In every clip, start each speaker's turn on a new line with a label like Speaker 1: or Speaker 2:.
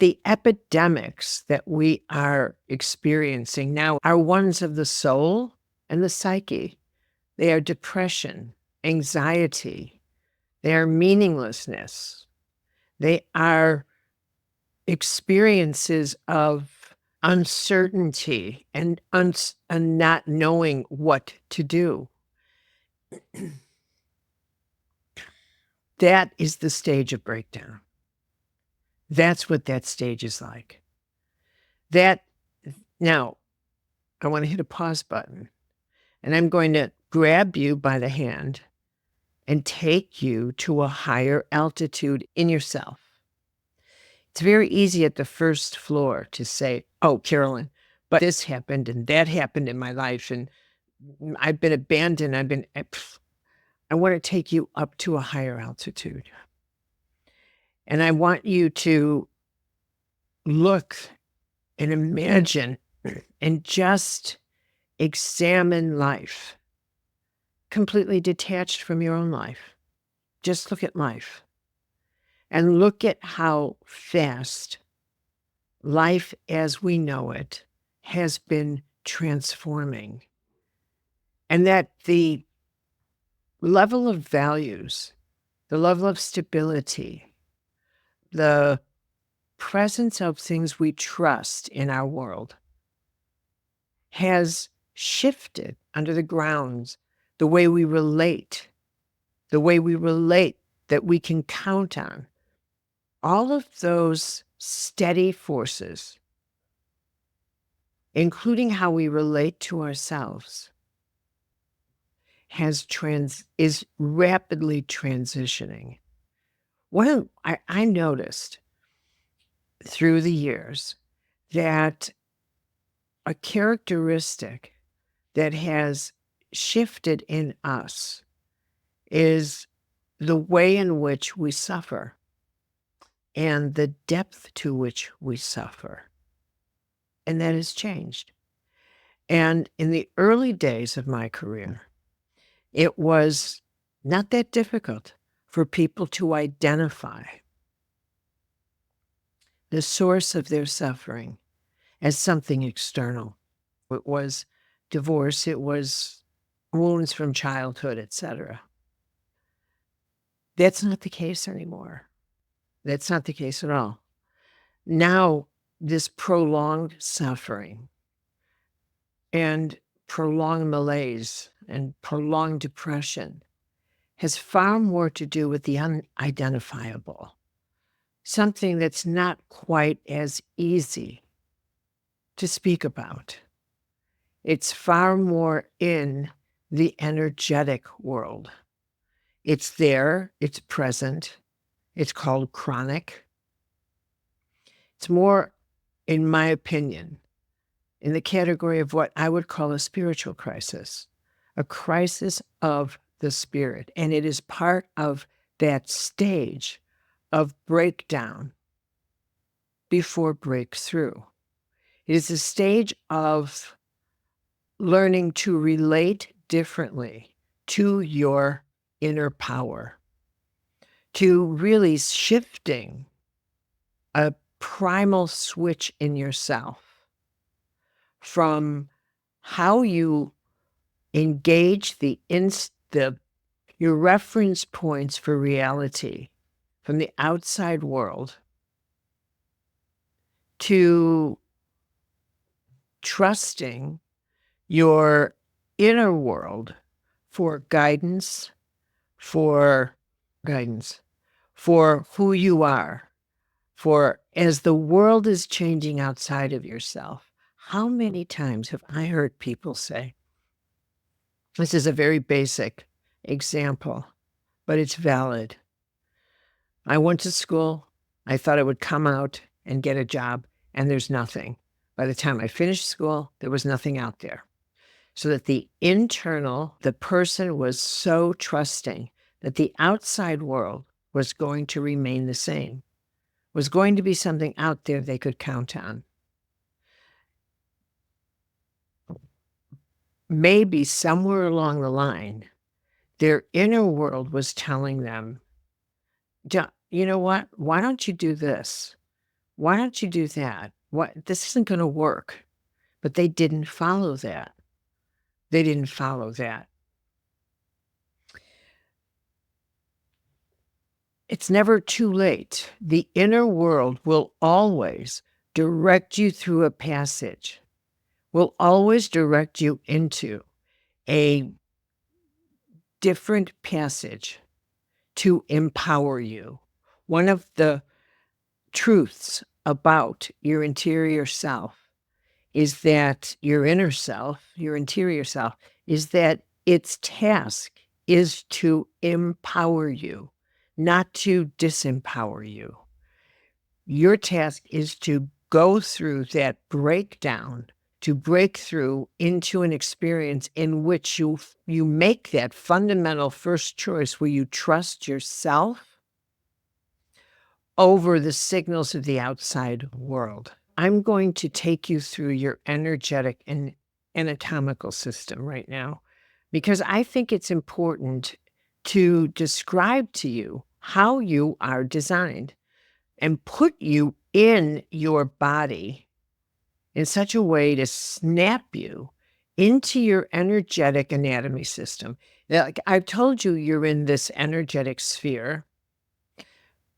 Speaker 1: The epidemics that we are experiencing now are ones of the soul and the psyche. They are depression, anxiety, they are meaninglessness, they are experiences of uncertainty and not knowing what to do. That is the stage of breakdown. That's what that stage is like. Now, I want to hit a pause button, and I'm going to grab you by the hand and take you to a higher altitude in yourself. It's very easy at the first floor to say, oh, Carolyn, but this happened and that happened in my life, and I've been abandoned. I want to take you up to a higher altitude. And I want you to look and imagine and just examine life, completely detached from your own life. Just look at life and look at how fast life as we know it has been transforming, and that the level of values, the level of stability, the presence of things we trust in our world has shifted under the grounds, the way we relate that we can count on. All of those steady forces, including how we relate to ourselves, is rapidly transitioning. Well, I noticed through the years that a characteristic that has shifted in us is the way in which we suffer and the depth to which we suffer. And that has changed. And in the early days of my career, it was not that difficult for people to identify the source of their suffering as something external. It was divorce, it was wounds from childhood, etc. That's not the case anymore. That's not the case at all. Now, this prolonged suffering and prolonged malaise and prolonged depression has far more to do with the unidentifiable, something that's not quite as easy to speak about. It's far more in the energetic world. It's there, it's present, it's called chronic. It's more, in my opinion, in the category of what I would call a spiritual crisis, a crisis of the spirit. And it is part of that stage of breakdown before breakthrough. It is a stage of learning to relate differently to your inner power, to really shifting a primal switch in yourself from how you engage your reference points for reality from the outside world to trusting your inner world for guidance, for who you are, for as the world is changing outside of yourself. How many times have I heard people say, this is a very basic example, but it's valid. I went to school. I thought I would come out and get a job, and there's nothing. By the time I finished school, there was nothing out there. So that the person was so trusting that the outside world was going to remain the same, was going to be something out there they could count on. Maybe somewhere along the line, their inner world was telling them, you know what? Why don't you do this? Why don't you do that? What this isn't gonna work. But they didn't follow that. They didn't follow that. It's never too late. The inner world will always direct you through a passage, will always direct you into a different passage to empower you. One of the truths about your interior self is that your inner self, your interior self, is that its task is to empower you, not to disempower you. Your task is to go through that breakdown, to break through into an experience in which you make that fundamental first choice where you trust yourself over the signals of the outside world. I'm going to take you through your energetic and anatomical system right now because I think it's important to describe to you how you are designed and put you in your body in such a way to snap you into your energetic anatomy system. Now, like I've told you, you're in this energetic sphere,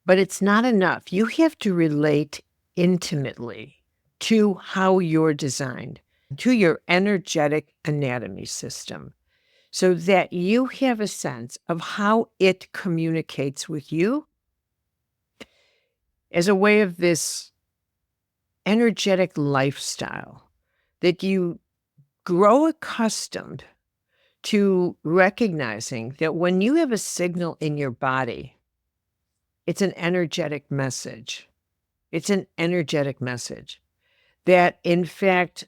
Speaker 1: but it's not enough. You have to relate intimately to how you're designed, to your energetic anatomy system, so that you have a sense of how it communicates with you as a way of this energetic lifestyle, that you grow accustomed to recognizing that when you have a signal in your body, it's an energetic message. It's an energetic message that, in fact,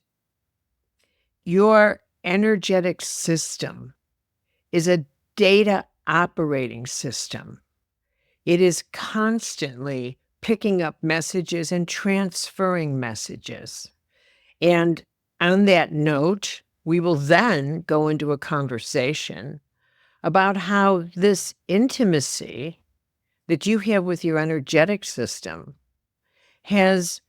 Speaker 1: your energetic system is a data operating system. It is constantly picking up messages and transferring messages. And on that note, we will then go into a conversation about how this intimacy that you have with your energetic system has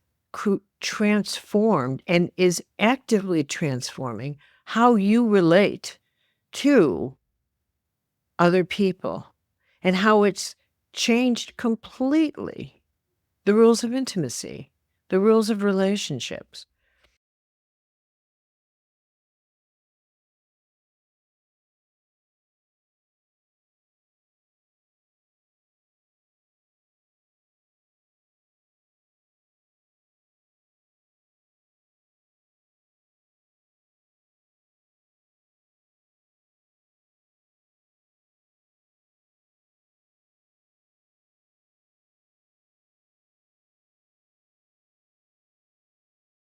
Speaker 1: transformed and is actively transforming how you relate to other people and how it's changed completely the rules of intimacy, the rules of relationships,